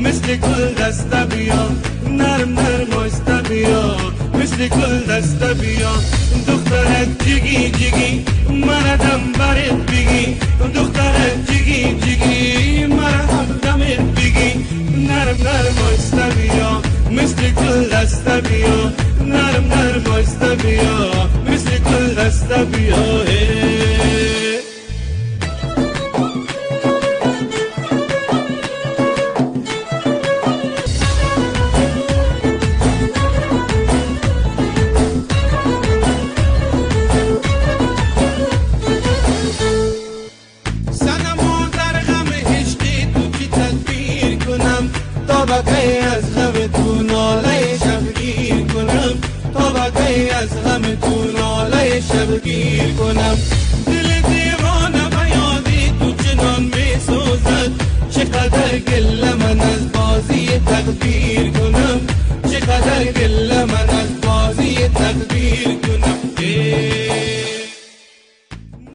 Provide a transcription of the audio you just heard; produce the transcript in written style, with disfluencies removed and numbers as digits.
مثل گل دسته بیا، نرم نرم آیسته بیا، مثل گل دسته بیا. دخترت جگی جگی مردم برت بگی، دخترت جگی جگی مردم دمت بگی. نرم نرم آیسته بیا، مثل گل دسته بیا، نرم نرم آیسته بیا، مثل گل دسته بیا. طبقه از غم تو ناله شبگیر کنم، طبقه از غم تو ناله شبگیر کنم. دل دیوانه به یادی تو چنان می سوزد، چقدر گله من از بازی تقدیر کنم، چقدر گله من از بازی تقدیر